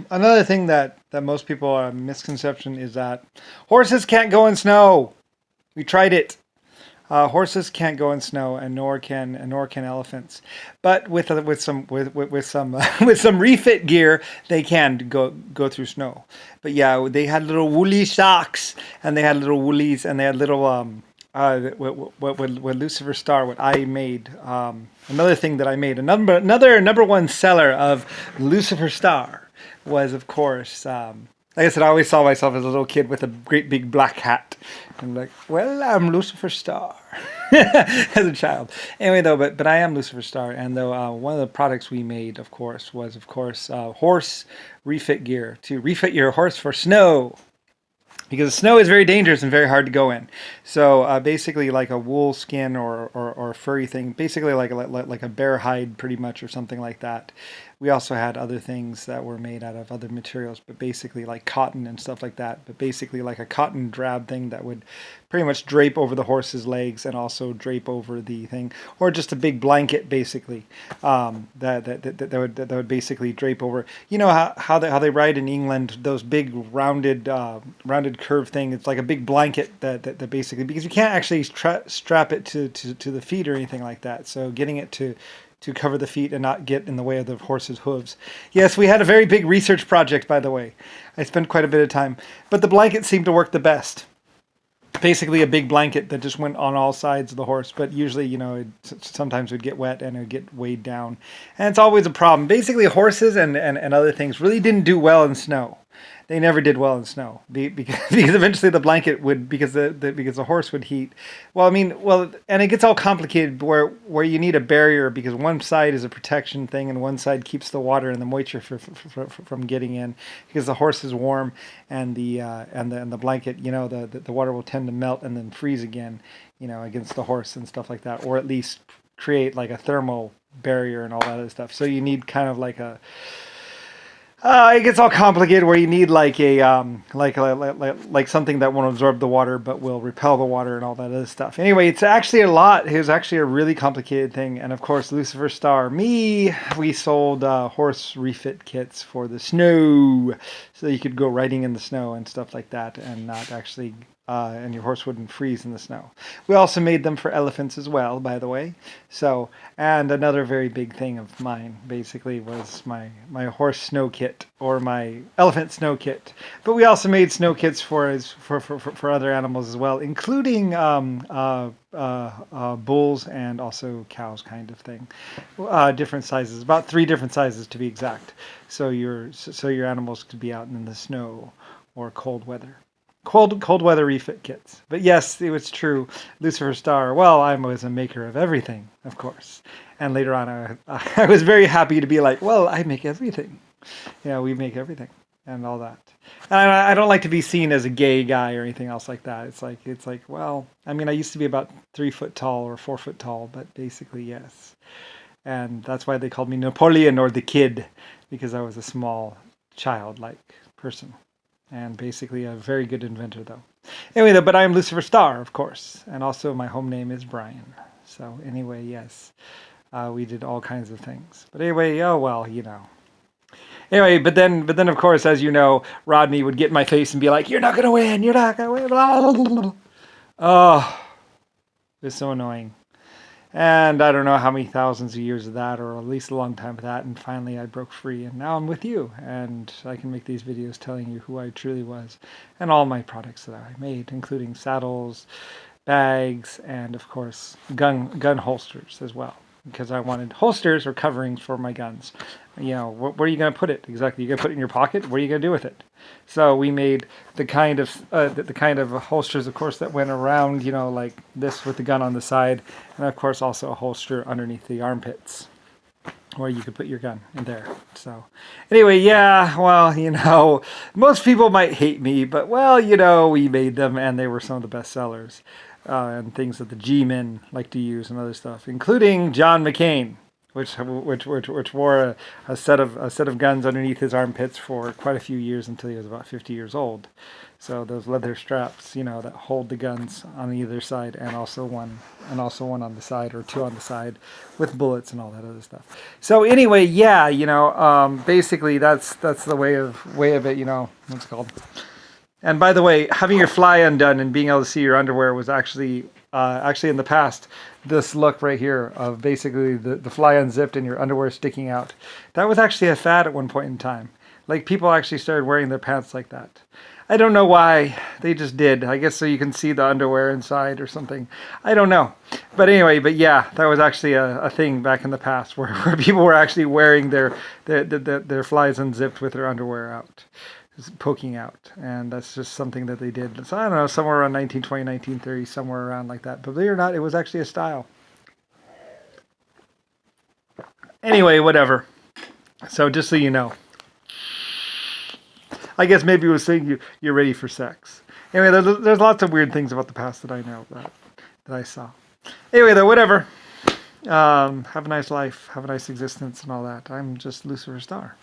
Another thing that most people are a misconception is that horses can't go in snow. We tried it. Horses can't go in snow, and nor can elephants. But with some with some refit gear, they can go through snow. But yeah, they had little woolly socks, and they had little woolies, and they had little what Lucifer Star, what I made. Another thing that I made, another number one seller of Lucifer Star was, of course, like I said, I always saw myself as a little kid with a great big black hat. I'm like, well, I'm Lucifer Star as a child. Anyway, though, but I am Lucifer Star, and though one of the products we made, of course, was horse refit gear to refit your horse for snow, because snow is very dangerous and very hard to go in. So basically, like a wool skin or a furry thing, basically like a bear hide, pretty much, or something like that. We also had other things that were made out of other materials, but basically like cotton and stuff like that. But basically like a cotton drab thing that would pretty much drape over the horse's legs and also drape over the thing, or just a big blanket basically, that would basically drape over. You know how they ride in England, those big rounded curve thing. It's like a big blanket that basically, because you can't actually strap it to the feet or anything like that. So getting it to cover the feet and not get in the way of the horse's hooves. Yes, we had a very big research project, by the way. I spent quite a bit of time. But the blanket seemed to work the best. Basically a big blanket that just went on all sides of the horse, but usually, sometimes it would get wet and it would get weighed down. And it's always a problem. Basically, horses and other things really didn't do well in snow. They never did well in snow because eventually the blanket would, because the horse would heat. And it gets all complicated where you need a barrier, because one side is a protection thing and one side keeps the water and the moisture from getting in, because the horse is warm, and the blanket, the water will tend to melt and then freeze again, against the horse and stuff like that, or at least create like a thermal barrier and all that other stuff. So you need kind of like it gets all complicated where you need like a like something that won't absorb the water but will repel the water and all that other stuff. Anyway, it's actually a lot. It was actually a really complicated thing. And of course, Lucifer Star, we sold horse refit kits for the snow, so you could go riding in the snow and stuff like that, and not actually. And your horse wouldn't freeze in the snow. We also made them for elephants as well, by the way. So, and another very big thing of mine, basically, was my horse snow kit, or my elephant snow kit. But we also made snow kits for other animals as well, including bulls and also cows, kind of thing. Different sizes, about 3 different sizes to be exact. So your animals could be out in the snow or cold weather. Cold weather refit kits. But yes, it was true. Lucifer Star, well, I was a maker of everything, of course. And later on, I was very happy to be like, well, I make everything. Yeah, we make everything and all that. And I don't like to be seen as a gay guy or anything else like that. It's like, well, I mean, I used to be about 3 foot tall or 4 foot tall, but basically, yes. And that's why they called me Napoleon, or the Kid, because I was a small, childlike person. And basically a very good inventor, though. Anyway, though, but I am Lucifer Star, of course. And also my home name is Brian. So anyway, yes. We did all kinds of things. But anyway, oh, well, Anyway, but then, of course, as you know, Rodney would get in my face and be like, you're not going to win. You're not going to win. Blah, blah, blah. Oh, it was so annoying. And I don't know how many thousands of years of that, or at least a long time of that, and finally I broke free, and now I'm with you, and I can make these videos telling you who I truly was, and all my products that I made, including saddles, bags, and of course gun holsters as well, because I wanted holsters or coverings for my guns. Where are you going to put it exactly? You're going to put it in your pocket? What are you going to do with it? So we made the kind of holsters, of course, that went around, like this with the gun on the side, and of course also a holster underneath the armpits, where you could put your gun in there. So anyway, yeah, well, most people might hate me, but well, we made them, and they were some of the best sellers, and things that the G-men like to use and other stuff, including John McCain. which wore a set of guns underneath his armpits for quite a few years until he was about 50 years old. So those leather straps, that hold the guns on either side, and also one on the side, or two on the side, with bullets and all that other stuff. So anyway, yeah, basically that's the way of it. What's it called? And by the way, having your fly undone and being able to see your underwear was actually in the past, this look right here of basically the fly unzipped and your underwear sticking out. That was actually a fad at one point in time. Like, people actually started wearing their pants like that. I don't know why. They just did. I guess so you can see the underwear inside or something. I don't know. But anyway, yeah, that was actually a thing back in the past where people were actually wearing their flies unzipped with their underwear out, poking out. And that's just something that they did. So I don't know, somewhere around 1920, 1930, somewhere around like that. But believe it or not, it was actually a style. Anyway, whatever. So just so you know. I guess maybe it was saying you're ready for sex. Anyway, there's lots of weird things about the past that I know, that I saw. Anyway, though, whatever. Have a nice life, have a nice existence, and all that. I'm just Lucifer Star.